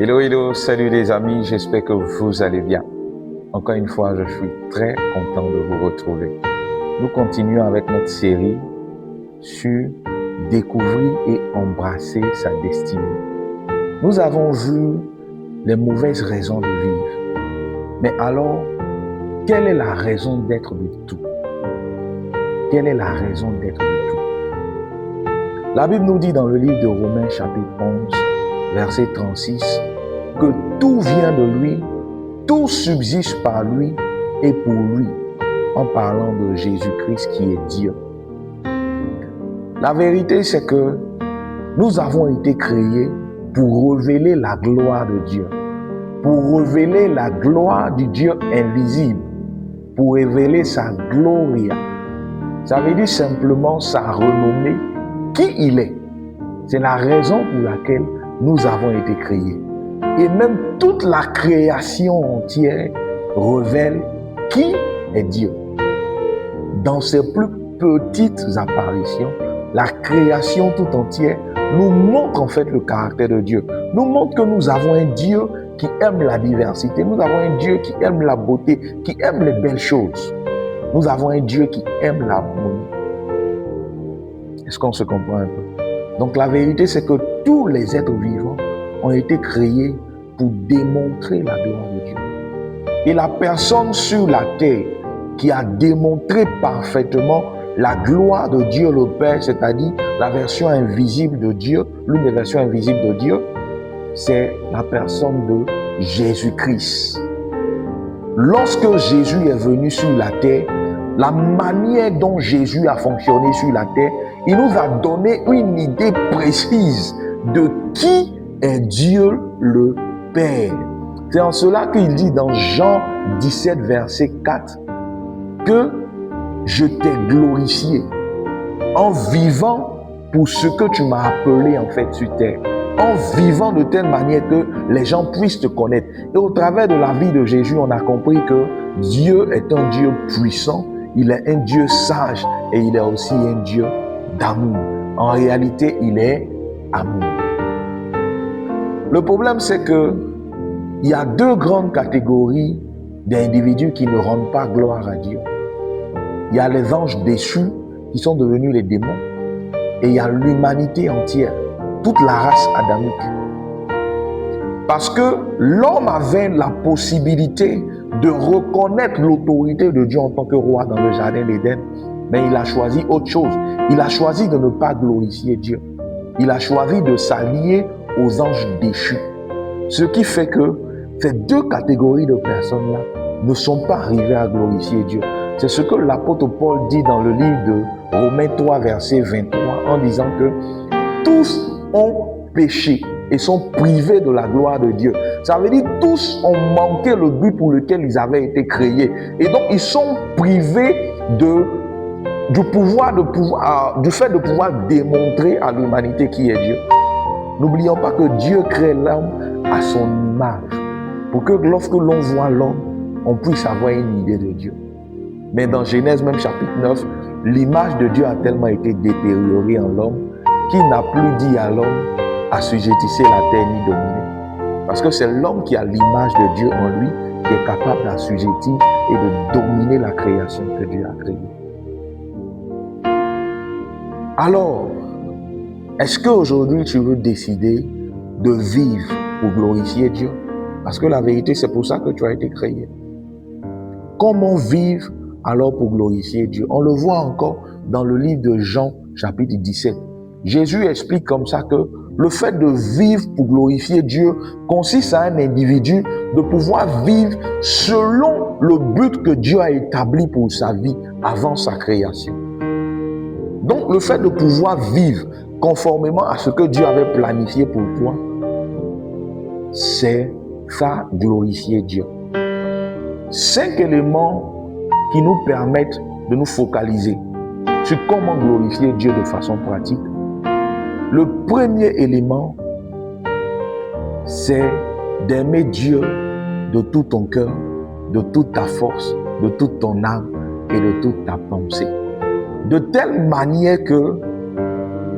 Hello, hello, salut les amis, j'espère que vous allez bien. Encore une fois, je suis très content de vous retrouver. Nous continuons avec notre série sur découvrir et embrasser sa destinée. Nous avons vu les mauvaises raisons de vivre. Mais alors, quelle est la raison d'être de tout? Quelle est la raison d'être de tout? La Bible nous dit dans le livre de Romains chapitre 11, verset 36, que tout vient de lui, tout subsiste par lui et pour lui, en parlant de Jésus-Christ qui est Dieu. La vérité, c'est que nous avons été créés pour révéler la gloire de Dieu, pour révéler la gloire du Dieu invisible, pour révéler sa gloria. Ça veut dire simplement sa renommée, qui il est. C'est la raison pour laquelle nous avons été créés. Et même toute la création entière révèle qui est Dieu. Dans ses plus petites apparitions, la création tout entière nous montre en fait le caractère de Dieu. Nous montre que nous avons un Dieu qui aime la diversité. Nous avons un Dieu qui aime la beauté, qui aime les belles choses. Nous avons un Dieu qui aime l'harmonie. Est-ce qu'on se comprend un peu? Donc la vérité, c'est que tous les êtres vivants ont été créés pour démontrer la gloire de Dieu. Et la personne sur la terre qui a démontré parfaitement la gloire de Dieu le Père, c'est-à-dire la version invisible de Dieu, l'une des versions invisibles de Dieu, c'est la personne de Jésus-Christ. Lorsque Jésus est venu sur la terre, la manière dont Jésus a fonctionné sur la terre, il nous a donné une idée précise de qui est Dieu le Père. C'est en cela qu'il dit dans Jean 17, verset 4, que je t'ai glorifié en vivant pour ce que tu m'as appelé en fait sur terre, en vivant de telle manière que les gens puissent te connaître. Et au travers de la vie de Jésus, on a compris que Dieu est un Dieu puissant, il est un Dieu sage et il est aussi un Dieu d'amour. En réalité, il est amour. Le problème, c'est que il y a deux grandes catégories d'individus qui ne rendent pas gloire à Dieu. Il y a les anges déchus qui sont devenus les démons et il y a l'humanité entière, toute la race adamique. Parce que l'homme avait la possibilité de reconnaître l'autorité de Dieu en tant que roi dans le jardin d'Éden, mais il a choisi autre chose. Il a choisi de ne pas glorifier Dieu. Il a choisi de s'allier aux anges déchus. Ce qui fait que ces deux catégories de personnes-là ne sont pas arrivées à glorifier Dieu. C'est ce que l'apôtre Paul dit dans le livre de Romains 3, verset 23, en disant que tous ont péché et sont privés de la gloire de Dieu. Ça veut dire tous ont manqué le but pour lequel ils avaient été créés. Et donc ils sont privés du fait de pouvoir démontrer à l'humanité qui est Dieu. N'oublions pas que Dieu crée l'homme à son image, pour que lorsque l'on voit l'homme, on puisse avoir une idée de Dieu. Mais dans Genèse même chapitre 9, l'image de Dieu a tellement été détériorée en l'homme qu'il n'a plus dit à l'homme assujettissez la terre ni dominer. Parce que c'est l'homme qui a l'image de Dieu en lui qui est capable d'assujettir et de dominer la création que Dieu a créée. Alors, est-ce qu'aujourd'hui tu veux décider de vivre pour glorifier Dieu? Parce que la vérité, c'est pour ça que tu as été créé. Comment vivre alors pour glorifier Dieu? On le voit encore dans le livre de Jean, chapitre 17. Jésus explique comme ça que le fait de vivre pour glorifier Dieu consiste à un individu de pouvoir vivre selon le but que Dieu a établi pour sa vie avant sa création. Donc, le fait de pouvoir vivre conformément à ce que Dieu avait planifié pour toi, c'est ça, glorifier Dieu. 5 éléments qui nous permettent de nous focaliser sur comment glorifier Dieu de façon pratique. Le premier élément, c'est d'aimer Dieu de tout ton cœur, de toute ta force, de toute ton âme et de toute ta pensée. De telle manière que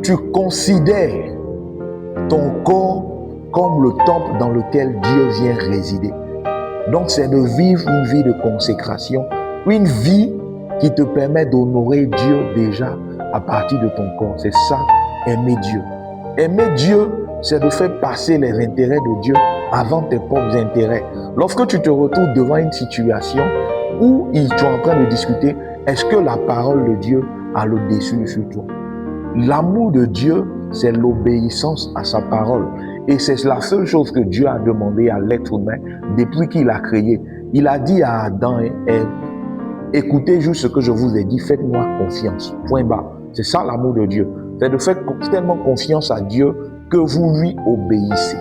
tu considères ton corps comme le temple dans lequel Dieu vient résider. Donc c'est de vivre une vie de consécration, une vie qui te permet d'honorer Dieu déjà à partir de ton corps. C'est ça, aimer Dieu. Aimer Dieu, c'est de faire passer les intérêts de Dieu avant tes propres intérêts. Lorsque tu te retrouves devant une situation où tu es en train de discuter, est-ce que la parole de Dieu a le dessus sur toi? L'amour de Dieu, c'est l'obéissance à sa parole. Et c'est la seule chose que Dieu a demandé à l'être humain depuis qu'il a créé. Il a dit à Adam et Ève, écoutez juste ce que je vous ai dit, faites-moi confiance. Point barre. C'est ça l'amour de Dieu. C'est de faire tellement confiance à Dieu que vous lui obéissez,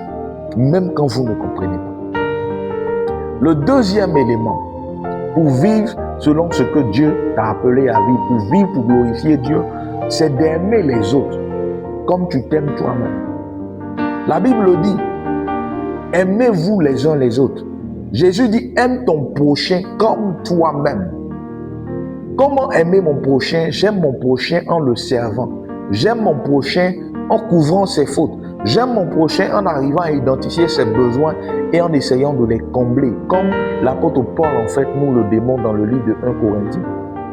même quand vous ne comprenez pas. Le deuxième élément, pour vivre selon ce que Dieu t'a appelé à vivre, pour vivre, pour glorifier Dieu, c'est d'aimer les autres comme tu t'aimes toi-même. La Bible dit, aimez-vous les uns les autres. Jésus dit, aime ton prochain comme toi-même. Comment aimer mon prochain? J'aime mon prochain en le servant. J'aime mon prochain en couvrant ses fautes. J'aime mon prochain en arrivant à identifier ses besoins et en essayant de les combler. Comme l'apôtre Paul, en fait, nous le démontre dans le livre de 1 Corinthiens.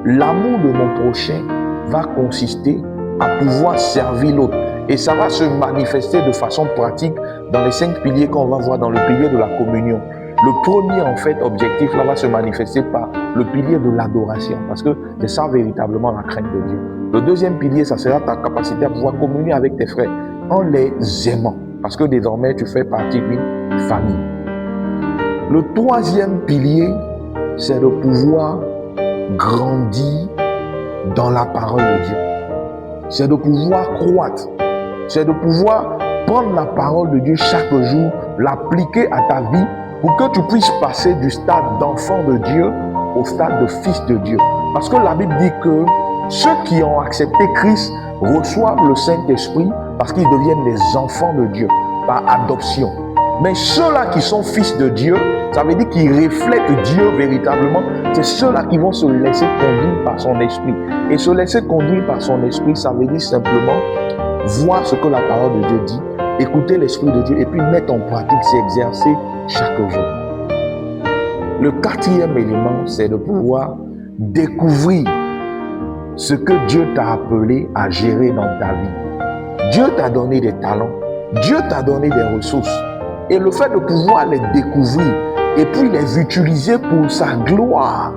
L'amour de mon prochain va consister à pouvoir servir l'autre. Et ça va se manifester de façon pratique dans les 5 piliers qu'on va voir dans le pilier de la communion. Le premier, en fait, objectif, là, va se manifester par le pilier de l'adoration. Parce que c'est ça véritablement la crainte de Dieu. Le deuxième pilier, ça sera ta capacité à pouvoir communier avec tes frères en les aimant. Parce que désormais, tu fais partie d'une famille. Le troisième pilier, c'est de pouvoir grandir dans la parole de Dieu. C'est de pouvoir croître. C'est de pouvoir prendre la parole de Dieu chaque jour, l'appliquer à ta vie pour que tu puisses passer du stade d'enfant de Dieu au stade de fils de Dieu. Parce que la Bible dit que ceux qui ont accepté Christ reçoivent le Saint-Esprit parce qu'ils deviennent des enfants de Dieu par adoption. Mais ceux-là qui sont fils de Dieu, ça veut dire qu'ils reflètent Dieu véritablement. C'est ceux-là qui vont se laisser conduire par son esprit. Et se laisser conduire par son esprit, ça veut dire simplement voir ce que la parole de Dieu dit, écouter l'esprit de Dieu et puis mettre en pratique, s'exercer chaque jour. Le quatrième élément, c'est de pouvoir découvrir ce que Dieu t'a appelé à gérer dans ta vie. Dieu t'a donné des talents, Dieu t'a donné des ressources. Et le fait de pouvoir les découvrir et puis les utiliser pour sa gloire,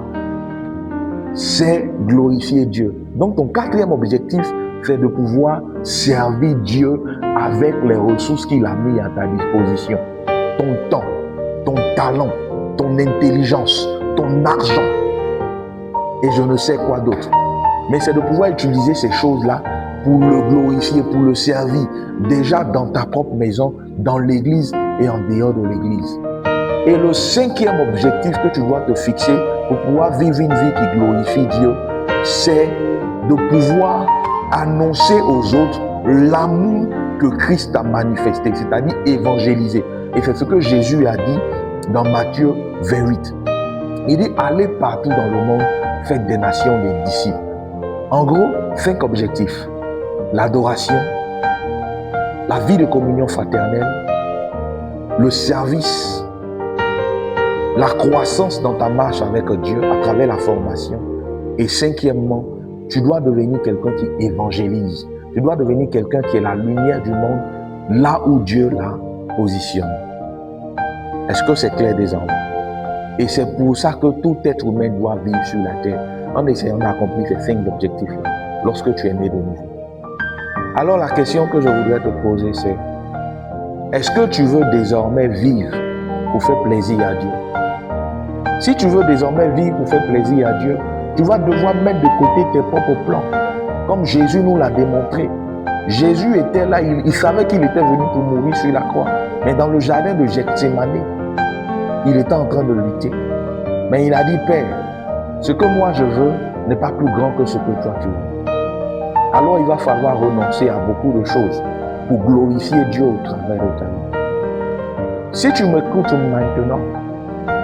c'est glorifier Dieu. Donc ton quatrième objectif, c'est de pouvoir servir Dieu avec les ressources qu'il a mis à ta disposition. Ton temps, ton talent, ton intelligence, ton argent et je ne sais quoi d'autre. Mais c'est de pouvoir utiliser ces choses-là pour le glorifier, pour le servir déjà dans ta propre maison, dans l'église et en dehors de l'église. Et le cinquième objectif que tu dois te fixer pour pouvoir vivre une vie qui glorifie Dieu, c'est de pouvoir annoncer aux autres l'amour que Christ a manifesté, c'est-à-dire évangéliser. Et c'est ce que Jésus a dit dans Matthieu 28. Il dit, allez partout dans le monde, faites des nations des disciples. En gros, 5 objectifs. L'adoration, la vie de communion fraternelle, le service, la croissance dans ta marche avec Dieu à travers la formation. Et cinquièmement, tu dois devenir quelqu'un qui évangélise. Tu dois devenir quelqu'un qui est la lumière du monde là où Dieu l'a positionné. Est-ce que c'est clair désormais? Et c'est pour ça que tout être humain doit vivre sur la terre en essayant d'accomplir ces 5 objectifs-là lorsque tu es né de nouveau. Alors la question que je voudrais te poser, c'est est-ce que tu veux désormais vivre pour faire plaisir à Dieu? Si tu veux désormais vivre pour faire plaisir à Dieu, tu vas devoir mettre de côté tes propres plans, comme Jésus nous l'a démontré. Jésus était là, il savait qu'il était venu pour mourir sur la croix. Mais dans le jardin de Gethsémani, il était en train de lutter. Mais il a dit, Père, ce que moi je veux n'est pas plus grand que ce que toi tu veux. Alors il va falloir renoncer à beaucoup de choses pour glorifier Dieu au travers de ta vie. Si tu m'écoutes maintenant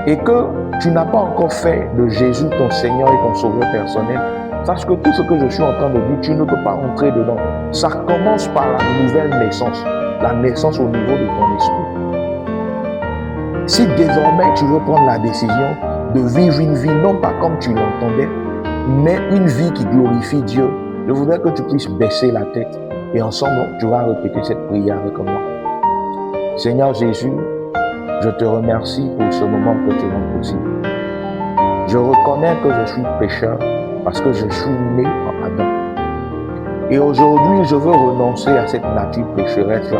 et que tu n'as pas encore fait de Jésus ton Seigneur et ton Sauveur personnel, sache que tout ce que je suis en train de dire, tu ne peux pas entrer dedans. Ça commence par la nouvelle naissance. la naissance au niveau de ton esprit. Si désormais tu veux prendre la décision de vivre une vie non pas comme tu l'entendais, mais une vie qui glorifie Dieu, je voudrais que tu puisses baisser la tête et ensemble, tu vas répéter cette prière avec moi. Seigneur Jésus, je te remercie pour ce moment que tu rends possible. Je reconnais que je suis pécheur parce que je suis né en Adam. Et aujourd'hui, je veux renoncer à cette nature pécheresse-là.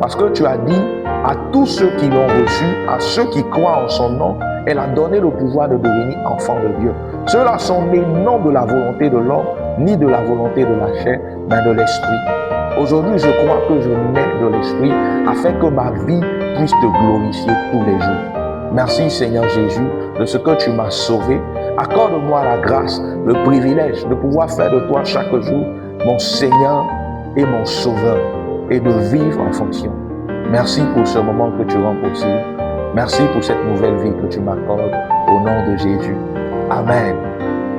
Parce que tu as dit à tous ceux qui l'ont reçu, à ceux qui croient en son nom, elle a donné le pouvoir de devenir enfants de Dieu. Ceux-là sont nés non de la volonté de l'homme, ni de la volonté de la chair, mais de l'esprit. Aujourd'hui, je crois que je nais de l'esprit afin que ma vie puisse te glorifier tous les jours. Merci Seigneur Jésus de ce que tu m'as sauvé. Accorde-moi la grâce, le privilège de pouvoir faire de toi chaque jour mon Seigneur et mon Sauveur et de vivre en fonction. Merci pour ce moment que tu rends possible. Merci pour cette nouvelle vie que tu m'accordes au nom de Jésus. Amen.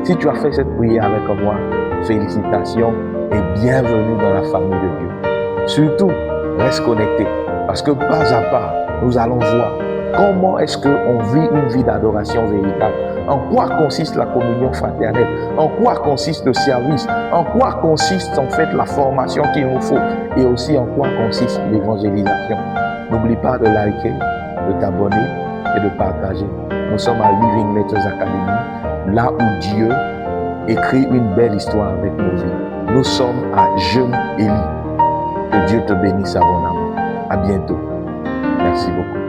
Si tu as fait cette prière avec moi, félicitations et bienvenue dans la famille de Dieu. Surtout, reste connecté parce que pas à pas, nous allons voir comment est-ce qu'on vit une vie d'adoration véritable. En quoi consiste la communion fraternelle? En quoi consiste le service? En quoi consiste en fait la formation qu'il nous faut? Et aussi en quoi consiste l'évangélisation? N'oublie pas de liker, de t'abonner et de partager. Nous sommes à Living Letters Academy, là où Dieu écrit une belle histoire avec nos vies. Nous sommes à Jeune Élie. Que Dieu te bénisse abondamment. À bientôt. Merci beaucoup.